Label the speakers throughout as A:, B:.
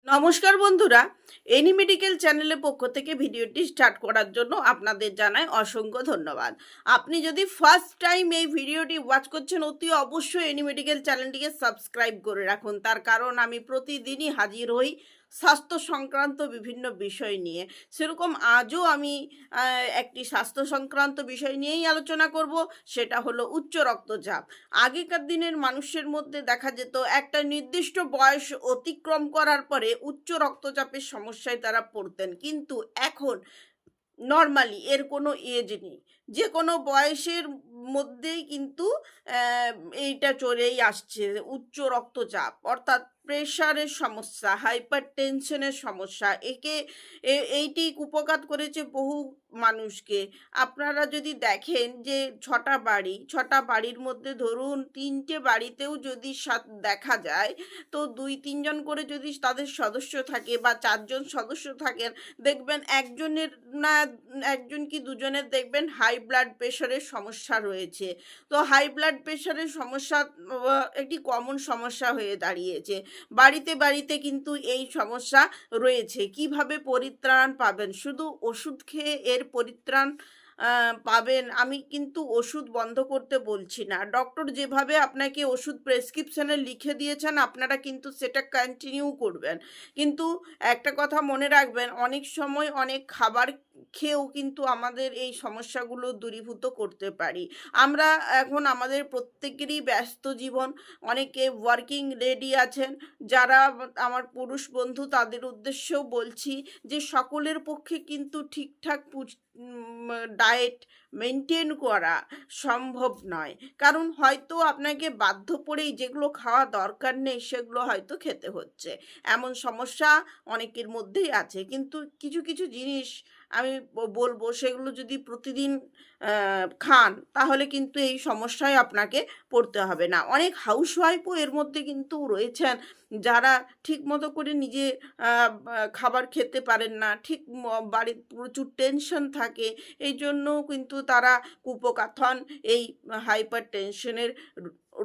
A: নমস্কার বন্ধুরা, any medical চ্যানেলের পক্ষ থেকে ভিডিওটি স্টার্ট করার জন্য আপনাদের জানাই অসংখ্য ধন্যবাদ। আপনি যদি ফার্স্ট টাইম এই ভিডিওটি ওয়াচ করছেন, অতি অবশ্যই এনি মেডিকেল চ্যানেলটিকে সাবস্ক্রাইব করে রাখুন। তার কারণ আমি প্রতিদিনই হাজির হই স্বাস্থ্য সংক্রান্ত বিভিন্ন বিষয় নিয়ে। সেরকম আজও আমি একটি স্বাস্থ্য সংক্রান্ত বিষয় নিয়েই আলোচনা করব, সেটা হলো উচ্চ রক্তচাপ। আগেকার দিনের মানুষের মধ্যে দেখা যেত একটা নির্দিষ্ট বয়স অতিক্রম করার পরে উচ্চ রক্তচাপের সমস্যায় তারা পড়তেন, কিন্তু এখন নর্মালি এর কোনো এজ নেই, যে কোনো বয়সের মধ্যেই কিন্তু এইটা চলেই আসছে। উচ্চ রক্তচাপ অর্থাৎ প্রেশারের সমস্যা, হাইপার টেনশনের সমস্যা, এইটি কুপঘাত করেছে বহু মানুষকে। আপনারা যদি দেখেন যে ছটা বাড়ির মধ্যে ধরুন 3টে বাড়িতেও যদি দেখা যায়, তো 2-3 জন করে যদি তাদের সদস্য থাকে বা 4জন সদস্য থাকেন, দেখবেন একজনের না একজন কি দুজনের দেখবেন হাই ব্লাড প্রেশারের সমস্যা রয়েছে। তো হাই ব্লাড প্রেশারের সমস্যা একটি কমন সমস্যা হয়ে দাঁড়িয়েছে। বাড়িতে বাড়িতে কিন্তু এই সমস্যা রয়েছে। কিভাবে পরিত্রাণ পাবেন? শুধু ওষুধ খেয়ে এর পরিত্রাণ পাবেন, আমি কিন্তু ওষুধ বন্ধ করতে বলছি না। ডক্টর যেভাবে আপনাকে ওষুধ প্রেসক্রিপশনে লিখে দিয়েছেন, আপনারা কিন্তু সেটা কন্টিনিউ করবেন। কিন্তু একটা কথা মনে রাখবেন, অনেক সময় অনেক খাবার খেয়েও কিন্তু আমাদের এই সমস্যাগুলো দূরীভূত করতে পারি। আমরা এখন আমাদের প্রত্যেকেরই ব্যস্ত জীবন, অনেকে ওয়ার্কিং লেডি আছেন, যারা আমার পুরুষ বন্ধু, তাদের উদ্দেশ্যেও বলছি যে সকলের পক্ষে কিন্তু ঠিকঠাক ডায়েট মেনটেন করা সম্ভব নয়। কারণ হয়তো আপনাকে বাধ্য পড়েই যেগুলো খাওয়া দরকার নেই সেগুলো হয়তো খেতে হচ্ছে, এমন সমস্যা অনেকের মধ্যেই আছে। কিন্তু কিছু কিছু জিনিস আমি বলবো, সেগুলো যদি প্রতিদিন খান, তাহলে কিন্তু এই সমস্যায় আপনাকে পড়তে হবে না। অনেক হাউসওয়াইফও এর মধ্যে কিন্তু রয়েছেন, যারা ঠিক মতো করে নিজে খাবার খেতে পারেন না, ঠিক বাড়ির প্রচুর টেনশন থাকে, এই জন্যও কিন্তু তারা কুপোকাত হন এই হাইপার টেনশনের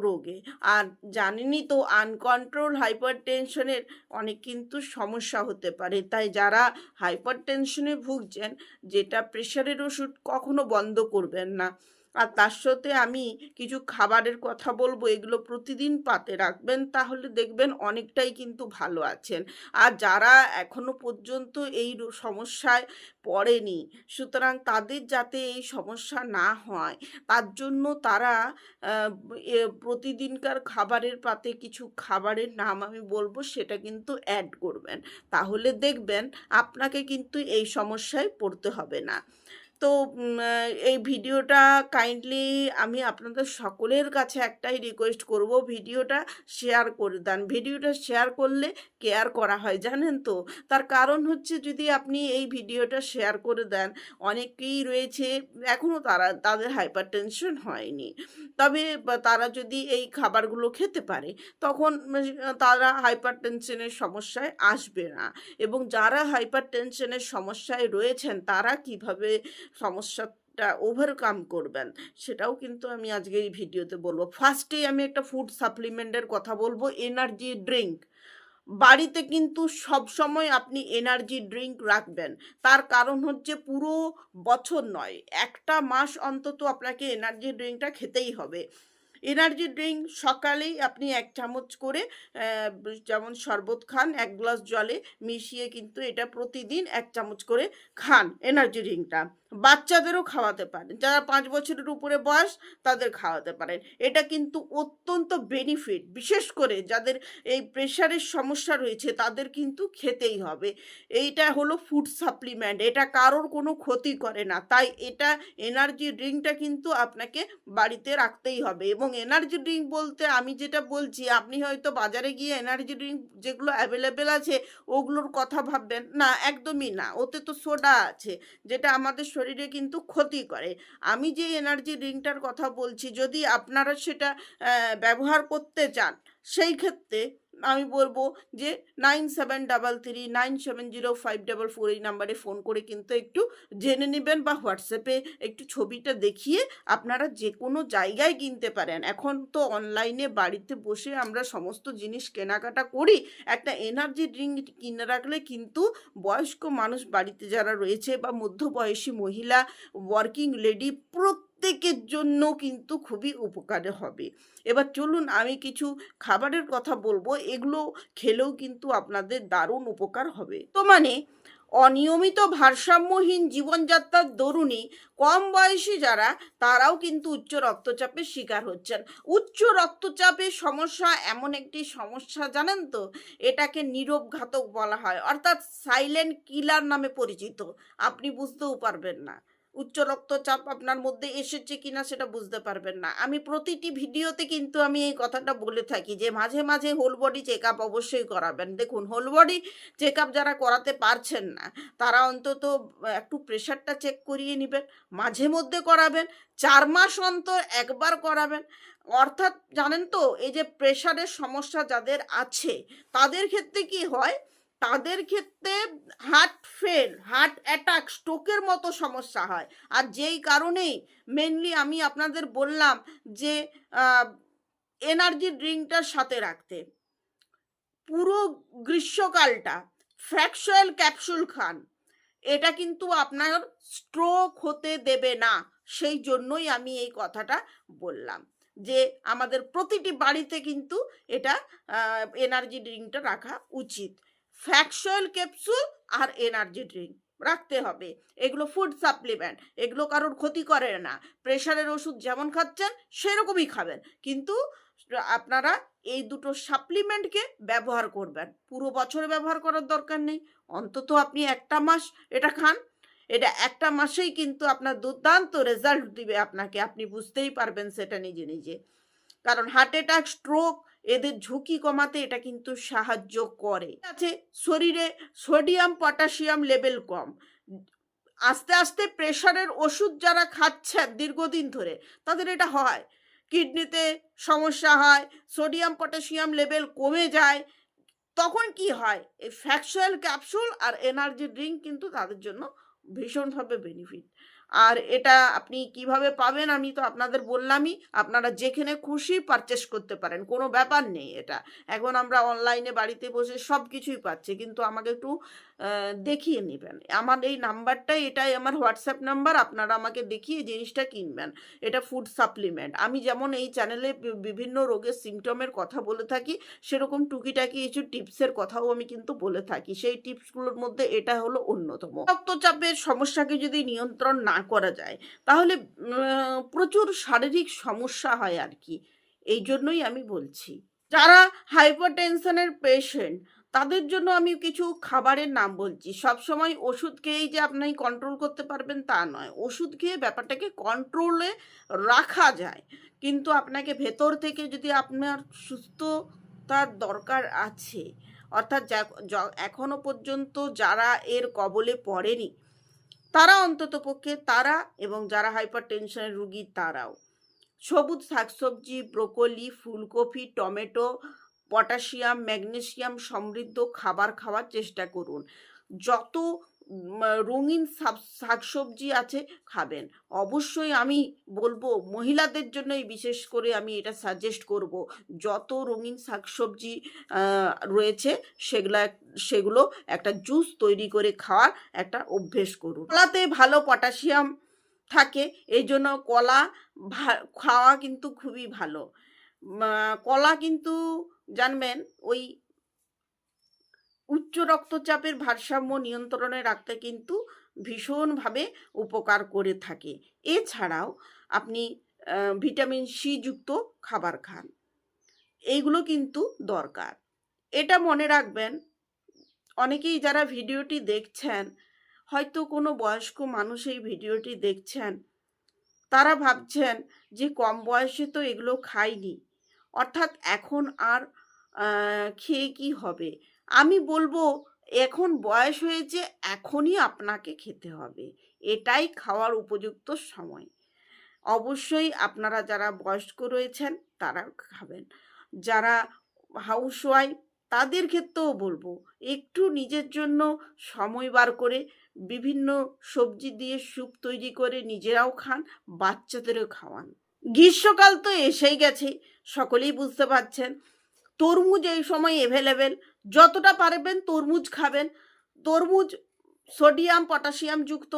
A: রোগে। আর জানেনই তো, আনকন্ট্রোল হাইপার টেনশনের অনেক কিন্তু সমস্যা হতে পারে। তাই যারা হাইপার টেনশনে ভুগছেন, যেটা প্রেশারের ওষুধ, কখনো বন্ধ করবেন না। আর তার সাথে আমি কিছু খাবারের কথা বলবো, এগুলো প্রতিদিন পাতে রাখবেন, তাহলে দেখবেন অনেকটাই কিন্তু ভালো আছেন। আর যারা এখনো পর্যন্ত এই সমস্যায় পড়েনি, সুতরাং তাদের যাতে এই সমস্যা না হয়, তার জন্য তারা প্রতিদিনকার খাবারের পাতে কিছু খাবারের নাম আমি বলবো, সেটা কিন্তু অ্যাড করবেন। তাহলে দেখবেন আপনাকে কিন্তু এই সমস্যায় পড়তে হবে না। তো এই ভিডিওটা কাইন্ডলি আমি আপনাদের সকলের কাছে একটাই রিকোয়েস্ট করব, ভিডিওটা শেয়ার করে দেন। ভিডিওটা শেয়ার করলে কেয়ার করা হয়, জানেন তো। তার কারণ হচ্ছে, যদি আপনি এই ভিডিওটা শেয়ার করে দেন, অনেকেই রয়েছে এখনও তাদের হাইপার টেনশন হয়নি, তবে তারা যদি এই খাবারগুলো খেতে পারে, তখন তারা হাইপার টেনশনের সমস্যায় আসবে না। এবং যারা হাইপার টেনশনের সমস্যায় রয়েছেন, তারা কিভাবে সমস্যাটা ওভারকাম করবেন, সেটাও কিন্তু আমি আজকে এই ভিডিওতে বলবো। ফার্স্টেই আমি একটা ফুড সাপ্লিমেন্টের কথা বলবো, এনার্জি ড্রিঙ্ক। বাড়িতে কিন্তু সব সময় আপনি এনার্জি ড্রিঙ্ক রাখবেন। তার কারণ হচ্ছে, পুরো বছর নয়, একটা মাস অন্তত আপনাকে এনার্জি ড্রিঙ্কটা খেতেই হবে। এনার্জি ড্রিঙ্ক সকালেই আপনি 1 চামচ করে, যেমন শরবত খান 1 গ্লাস জলে মিশিয়ে, কিন্তু এটা প্রতিদিন 1 চামচ করে খান এনার্জি ড্রিঙ্কটা। বাচ্চাদেরও খাওয়াতে পারেন, যারা 5 বছরের উপরে বয়স তাদের খাওয়াতে পারেন। এটা কিন্তু অত্যন্ত বেনিফিট, বিশেষ করে যাদের এই প্রেশারের সমস্যা রয়েছে তাদের কিন্তু খেতেই হবে। এইটা হলো ফুড সাপ্লিমেন্ট, এটা কারোর কোনো ক্ষতি করে না। তাই এটা এনার্জি ড্রিঙ্কটা কিন্তু আপনাকে বাড়িতে রাখতেই হবে। এবং এনার্জি ড্রিঙ্ক বলতে আমি যেটা বলছি, আপনি হয়তো বাজারে গিয়ে এনার্জি ড্রিঙ্ক যেগুলো অ্যাভেলেবেল আছে ওগুলোর কথা ভাববেন না, একদমই না। ওতে তো সোডা আছে, যেটা আমাদের শরীরে কিন্তু ক্ষতি করে। আমি যে এনার্জি ড্রিঙ্কটার কথা বলছি, যদি আপনারা সেটা ব্যবহার করতে চান, সেই ক্ষেত্রে আমি বলবো যে 9733970544 এই নাম্বারে ফোন করে কিন্তু একটু জেনে নেবেন, বা হোয়াটসঅ্যাপে একটু ছবিটা দেখিয়ে আপনারা যে কোনো জায়গায় কিনতে পারেন। এখন তো অনলাইনে বাড়িতে বসে আমরা সমস্ত জিনিস কেনাকাটা করি। একটা এনার্জি ড্রিঙ্ক কিনে রাখলে কিন্তু বয়স্ক মানুষ বাড়িতে যারা রয়েছে বা মধ্যবয়সী মহিলা, ওয়ার্কিং লেডি, প্রত্যেকের জন্য কিন্তু খুবই উপকারে হবে। এবার চলুন আমি কিছু খাবারের কথা বলবো, এগুলো খেলেও কিন্তু আপনাদের দারুণ উপকার হবে। তো মানে অনিয়মিত ভারসাম্যহীন জীবনযাত্রার দরুনই কম বয়সী যারা, তারাও কিন্তু উচ্চ রক্তচাপের শিকার হচ্ছেন। উচ্চ রক্তচাপের সমস্যা এমন একটি সমস্যা, জানেন তো, এটাকে নীরব ঘাতক বলা হয়, অর্থাৎ সাইলেন্ট কিলার নামে পরিচিত। আপনি বুঝতেও পারবেন না উচ্চ রক্তচাপ আপনার মধ্যে এসেছে কিনা, সেটা বুঝতে পারবেন না। আমি প্রতিটি ভিডিওতে কিন্তু আমি এই কথাটা বলে থাকি যে মাঝে মাঝে হোল বডি চেক আপ অবশ্যই করাবেন। দেখুন, হোল বডি চেক আপ যারা করাতে পারছেন না, তারা অন্তত একটু প্রেশারটা চেক করিয়ে নেবেন, মাঝে মধ্যে করাবেন, 4 মাস অন্তর একবার করাবেন। অর্থাৎ জানেন তো, এই যে প্রেশারের সমস্যা যাদের আছে তাদের ক্ষেত্রে কি হয়, তাদের ক্ষেত্রে হার্ট অ্যাটাক, স্ট্রোকের মতো সমস্যা হয়। আর যেই কারণেই মেনলি আমি আপনাদের বললাম যে এনার্জি ড্রিঙ্কটার সাথে রাখতে, পুরো গ্রীষ্মকালটা ফ্ল্যাক্স অয়েল ক্যাপসুল খান, এটা কিন্তু আপনার স্ট্রোক হতে দেবে না। সেই জন্যই আমি এই কথাটা বললাম যে আমাদের প্রতিটি বাড়িতে কিন্তু এটা এনার্জি ড্রিঙ্কটা রাখা উচিত। ফ্ল্যাক্স অয়েল ক্যাপসুল আর এনার্জি ড্রিঙ্ক রাখতে হবে। এগুলো ফুড সাপ্লিমেন্ট, এগুলো কারোর ক্ষতি করে না। প্রেশারের ওষুধ যেমন খাচ্ছেন সেরকমই খাবেন, কিন্তু আপনারা এই দুটো সাপ্লিমেন্টকে ব্যবহার করবেন। পুরো বছরে ব্যবহার করার দরকার নেই, অন্তত আপনি একটা মাস এটা খান। এটা একটা মাসেই কিন্তু আপনার দুর্দান্ত রেজাল্ট দিবে আপনাকে, আপনি বুঝতেই পারবেন সেটা নিজে নিজে। কারণ হার্ট অ্যাটাক, স্ট্রোক, এদের ঝুঁকি কমাতে এটা কিন্তু সাহায্য করে। আছে শরীরে সোডিয়াম পটাশিয়াম লেভেল কম, আস্তে আস্তে প্রেশারের ওষুধ যারা খাচ্ছেন দীর্ঘদিন ধরে, তাদের এটা হয়, কিডনিতে সমস্যা হয়, সোডিয়াম পটাশিয়াম লেভেল কমে যায়। তখন কি হয়, এই ফ্ল্যাক্স অয়েল ক্যাপসুল আর এনার্জি ড্রিঙ্ক কিন্তু তাদের জন্য ভীষণভাবে বেনিফিট। আর এটা আপনি কিভাবে পাবেন আমি তো আপনাদের বললামই, আপনারা যেখানে খুশি পারচেস করতে পারেন, কোনো ব্যাপার নেই। এটা এখন আমরা অনলাইনে বাড়িতে বসে সব কিছুই পাচ্ছি, কিন্তু আমাকে একটু দেখিয়ে নেবেন। আমার এই নাম্বারটাই, এটাই আমার হোয়াটসঅ্যাপ নাম্বার, আপনারা আমাকে দেখিয়ে জিনিসটা কিনবেন। এটা ফুড সাপ্লিমেন্ট। আমি যেমন এই চ্যানেলে বিভিন্ন রোগের সিমটমের কথা বলে থাকি, সেরকম টুকিটাকি কিছু টিপসের কথাও আমি কিন্তু বলে থাকি। সেই টিপসগুলোর মধ্যে এটা হলো অন্যতম। রক্তচাপের সমস্যাকে যদি নিয়ন্ত্রণ না করা যায়, তাহলে প্রচুর শারীরিক সমস্যা হয় আর কি। এই জন্যই আমি বলছি, যারা হাইপারটেনশনের পেশেন্ট তাদের জন্য আমি কিছু খাবারের নাম বলছি। সবসময় ওষুধ খেয়েই যে আপনি কন্ট্রোল করতে পারবেন তা নয়, ওষুধ খেয়ে ব্যাপারটাকে কন্ট্রোলে রাখা যায়, কিন্তু আপনাকে ভেতর থেকে যদি আপনার সুস্থতার দরকার আছে, অর্থাৎ এখনো পর্যন্ত যারা এর কবলে পড়েনি তারা অন্তত পক্ষে, তারা এবং যারা হাইপার টেনশনের রুগী তারাও সবুজ শাকসবজি, ব্রোকলি, ফুলকপি, টমেটো, পটাশিয়াম ম্যাগনেসিয়াম সমৃদ্ধ খাবার খাওয়ার চেষ্টা করুন। যত রঙিন শাকসবজি আছে খাবেন। অবশ্যই আমি বলবো মহিলাদের জন্যই বিশেষ করে আমি এটা সাজেস্ট করব, যত রঙিন শাকসবজি রয়েছে সেগুলো একটা জুস তৈরি করে খাওয়ার একটা অভ্যেস করুন। কলাতে ভালো পটাশিয়াম থাকে, এই জন্য কলা খাওয়া কিন্তু খুবই ভালো। কলা কিন্তু জানবেন ওই উচ্চ রক্তচাপের ভারসাম্য নিয়ন্ত্রণে রাখতে কিন্তু ভীষণভাবে উপকার করে থাকে। এছাড়াও আপনি ভিটামিন সি যুক্ত খাবার খান, এইগুলো কিন্তু দরকার। এটা মনে রাখবেন, অনেকেই যারা ভিডিওটি দেখছেন, হয়তো কোনো বয়স্ক মানুষ এই ভিডিওটি দেখছেন, তারা ভাবছেন যে কম বয়সে তো এগুলো খাইনি, অর্থাৎ এখন আর খেয়ে কি হবে। আমি বলবো এখন বয়স হয়েছে, এখনই আপনাকে খেতে হবে, এটাই খাওয়ার উপযুক্ত সময়। অবশ্যই আপনারা যারা বয়স্ক রয়েছেন তারা খাবেন, যারা হাউসওয়াইফ তাদের ক্ষেত্রেও বলবো একটু নিজের জন্য সময় বার করে বিভিন্ন সবজি দিয়ে স্যুপ তৈরি করে নিজেরাও খান, বাচ্চাদেরও খাওয়ান। গ্রীষ্মকাল তো এসেই গেছে, সকলেই বুঝতে পারছেন। তরমুজ এই সময় অ্যাভেলেবেল, যতটা পারবেন তরমুজ খাবেন। তরমুজ সোডিয়াম পটাশিয়াম যুক্ত,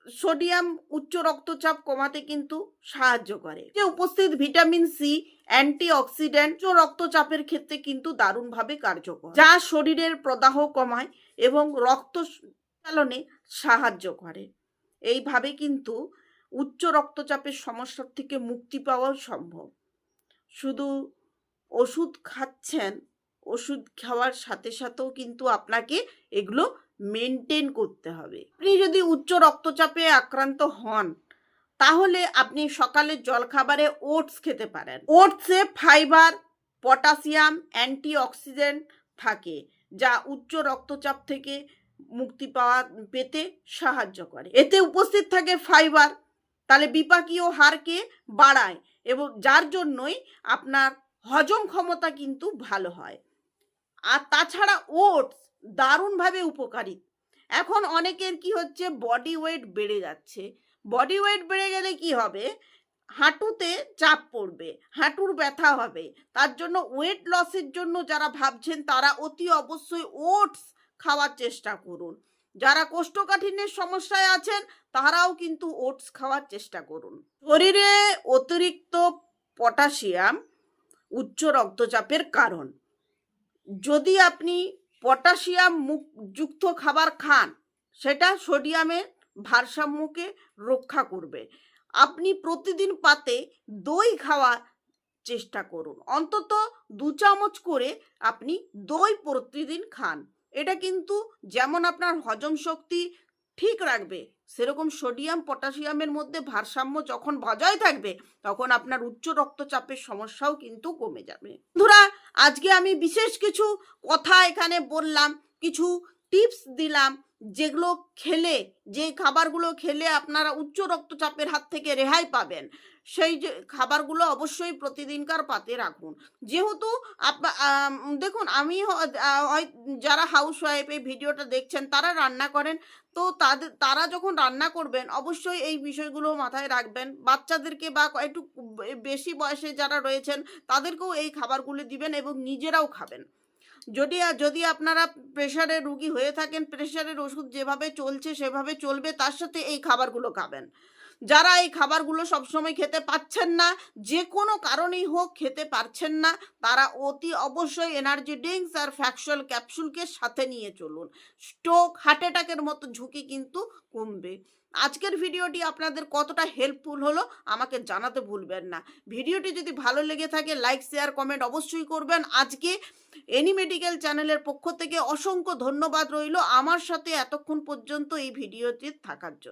A: সোডিয়াম উচ্চ রক্তচাপ কমাতে কিন্তু সাহায্য করে। যে উপস্থিত ভিটামিন সি অ্যান্টিঅক্সিডেন্ট উচ্চ রক্তচাপের ক্ষেত্রে কিন্তু দারুণভাবে কার্যকর, যা শরীরের প্রদাহ কমায় এবং রক্ত চালনে সাহায্য করে। এইভাবে কিন্তু উচ্চ রক্তচাপের সমস্যার থেকে মুক্তি পাওয়া সম্ভব। শুধু ওষুধ খাচ্ছেন, ওষুধ খাওয়ার সাথে সাথেও কিন্তু আপনাকে এগুলো মেনটেন করতে হবে। আপনি যদি উচ্চ রক্তচাপে আক্রান্ত হন তাহলে আপনি সকালের জলখাবারে ওটস খেতে পারেন। ওটসে ফাইবার, পটাশিয়াম, অ্যান্টিঅক্সিডেন্ট থাকে, যা উচ্চ রক্তচাপ থেকে মুক্তি পেতে সাহায্য করে। এতে উপস্থিত থাকে ফাইবার, তাহলে বিপাকীয় হারকে বাড়ায় এবং যার জন্যই আপনার হজম ক্ষমতা কিন্তু ভালো হয়। আর তাছাড়া ওটস দারুণভাবে উপকারী। এখন অনেকের কি হচ্ছে, বডি ওয়েট বেড়ে যাচ্ছে। বডি ওয়েট বেড়ে গেলে কি হবে, হাঁটুতে চাপ পড়বে, হাঁটুর ব্যথা হবে। তার জন্য ওয়েট লসের জন্য যারা ভাবছেন তারা অতি অবশ্যই ওটস খাওয়ার চেষ্টা করুন। যারা কোষ্ঠকাঠিন্যের সমস্যায় আছেন তারাও কিন্তু ওটস খাওয়ার চেষ্টা করুন। শরীরে অতিরিক্ত পটাশিয়াম উচ্চ রক্তচাপের কারণ। যদি আপনি পটাশিয়াম যুক্ত খাবার খান, সেটা সোডিয়ামের ভারসাম্যকে রক্ষা করবে। আপনি প্রতিদিন পাতে দই খাওয়ার চেষ্টা করুন, অন্তত 2 চামচ করে আপনি দই প্রতিদিন খান। এটা কিন্তু যেমন আপনার হজম শক্তি ঠিক রাখবে, সেরকম সোডিয়াম পটাশিয়ামের মধ্যে ভারসাম্য যখন বজায় থাকবে তখন আপনার উচ্চ রক্তচাপের সমস্যাও কিন্তু কমে যাবে। বন্ধুরা, আজকে আমি বিশেষ কিছু কথা এখানে বললাম, কিছু টিপস দিলাম, যেগুলো খেলে, যে খাবারগুলো খেলে আপনারা উচ্চ রক্তচাপের হাত থেকে রেহাই পাবেন, সেই যে খাবারগুলো অবশ্যই প্রতিদিনকার পাতে রাখুন। যেহেতু দেখুন, আমি যারা হাউস ওয়াইফ এই ভিডিওটা দেখছেন তারা রান্না করেন, তো তারা যখন রান্না করবেন অবশ্যই এই বিষয়গুলো মাথায় রাখবেন। বাচ্চাদেরকে বা একটু বেশি বয়সে যারা রয়েছেন তাদেরকেও এই খাবারগুলো দিবেন এবং নিজেরাও খাবেন। যদি আপনারা প্রেশারের রুগী হয়ে থাকেন, প্রেশারের ওষুধ যেভাবে চলছে সেভাবে চলবে, তার সাথে এই খাবারগুলো খাবেন। যারা এই খাবারগুলো সবসময় খেতে পাচ্ছেন না, যে কোনো কারণেই হোক খেতে পারছেন না, তারা অতি অবশ্যই এনার্জি ড্রিঙ্কস আর ফ্যাকচুয়াল ক্যাপসুলকে সাথে নিয়ে চলুন। স্ট্রোক, হার্ট অ্যাটাকের মতো ঝুঁকি কিন্তু কমবে। আজকের ভিডিওটি আপনাদের কতটা হেল্পফুল হলো আমাকে জানাতে ভুলবেন না। ভিডিওটি যদি ভালো লেগে থাকে লাইক, শেয়ার, কমেন্ট অবশ্যই করবেন। আজকে এনি মেডিকেল চ্যানেলের পক্ষ থেকে অসংখ্য ধন্যবাদ রইল আমার সাথে এতক্ষণ পর্যন্ত এই ভিডিওটি থাকার জন্য।